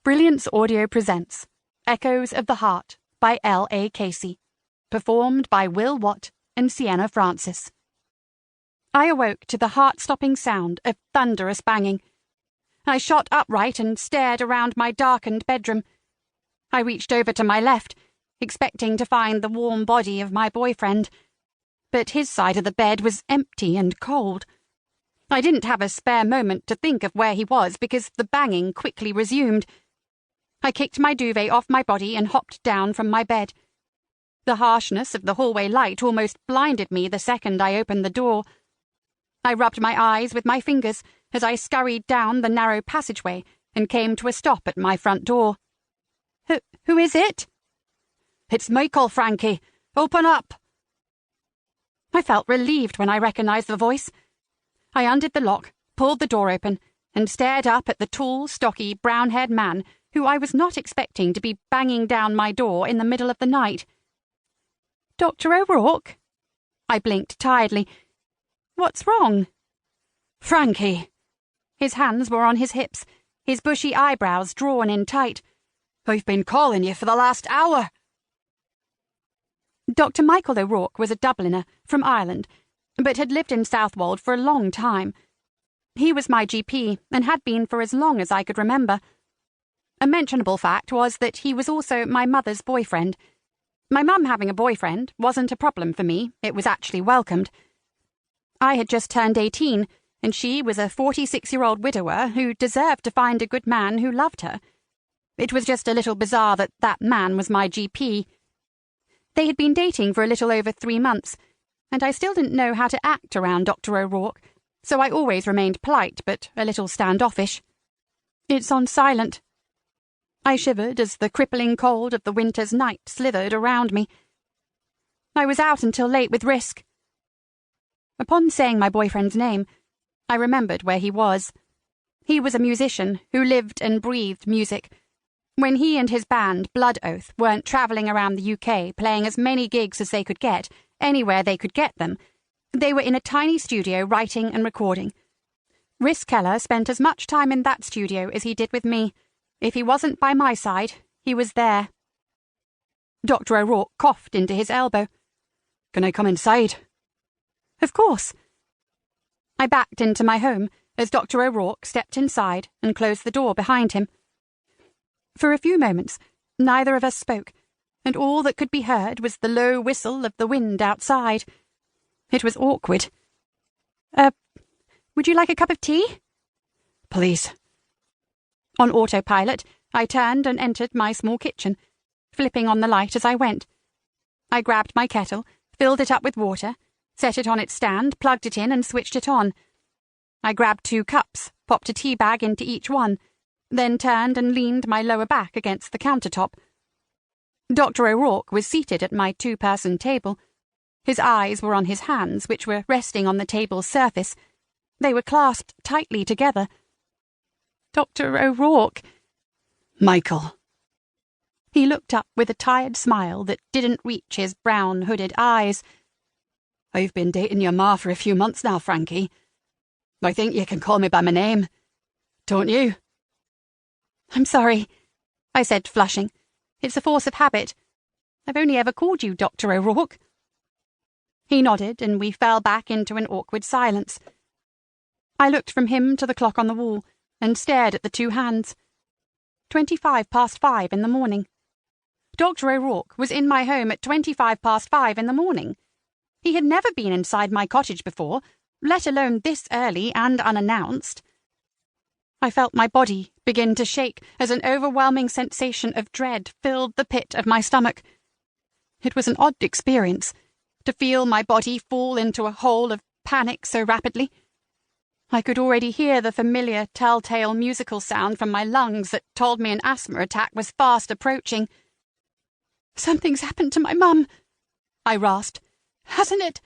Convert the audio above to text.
Brilliance Audio presents Echoes of the Heart by L.A. Casey, performed by Will Watt and Sienna Francis. I awoke to the heart-stopping sound of thunderous banging. I shot upright and stared around my darkened bedroom. I reached over to my left, expecting to find the warm body of my boyfriend, but his side of the bed was empty and cold. I didn't have a spare moment to think of where he was because the banging quickly resumed. I kicked my duvet off my body and hopped down from my bed. The harshness of the hallway light almost blinded me the second I opened the door. I rubbed my eyes with my fingers as I scurried down the narrow passageway and came to a stop at my front door. Who is it? It's Michael, Frankie. Open up. I felt relieved when I recognized the voice. I undid the lock, pulled the door open, and stared up at the tall, stocky, brown-haired man who I was not expecting to be banging down my door in the middle of the night. Dr. O'Rourke? I blinked tiredly. What's wrong? Frankie. His hands were on his hips, his bushy eyebrows drawn in tight. I've been calling you for the last hour. Dr. Michael O'Rourke was a Dubliner from Ireland, but had lived in Southwold for a long time. He was my GP and had been for as long as I could remember. A mentionable fact was that he was also my mother's boyfriend. My mum having a boyfriend wasn't a problem for me, it was actually welcomed. I had just turned 18, and she was a 46-year-old widower who deserved to find a good man who loved her. It was just a little bizarre that that man was my GP. They had been dating for a little over 3 months, and I still didn't know how to act around Dr. O'Rourke, so I always remained polite but a little standoffish. It's on silent. I shivered as the crippling cold of the winter's night slithered around me. I was out until late with Risk. Upon saying my boyfriend's name, I remembered where he was. He was a musician who lived and breathed music. When he and his band, Blood Oath, weren't travelling around the UK playing as many gigs as they could get, anywhere they could get them, they were in a tiny studio writing and recording. Risk Keller spent as much time in that studio as he did with me. If he wasn't by my side, he was there. Dr. O'Rourke coughed into his elbow. Can I come inside? Of course. I backed into my home as Dr. O'Rourke stepped inside and closed the door behind him. For a few moments, neither of us spoke, and all that could be heard was the low whistle of the wind outside. It was awkward. Would you like a cup of tea? Please. On autopilot, I turned and entered my small kitchen, flipping on the light as I went. I grabbed my kettle, filled it up with water, set it on its stand, plugged it in and switched it on. I grabbed 2 cups, popped a tea bag into each one, then turned and leaned my lower back against the countertop. Dr. O'Rourke was seated at my 2-person table. His eyes were on his hands, which were resting on the table's surface. They were clasped tightly together. Dr. O'Rourke. Michael. He looked up with a tired smile that didn't reach his brown, hooded eyes. I've been dating your ma for a few months now, Frankie. I think you can call me by my name. Don't you? I'm sorry, I said, flushing. It's a force of habit. I've only ever called you Dr. O'Rourke. He nodded, and we fell back into an awkward silence. I looked from him to the clock on the wall and stared at the 2 hands. 5:25 in the morning. Dr. O'Rourke was in my home at 5:25 in the morning. He had never been inside my cottage before, let alone this early and unannounced. I felt my body begin to shake as an overwhelming sensation of dread filled the pit of my stomach. It was an odd experience, to feel my body fall into a hole of panic so rapidly. I could already hear the familiar telltale musical sound from my lungs that told me an asthma attack was fast approaching. Something's happened to my mum, I rasped. Hasn't it?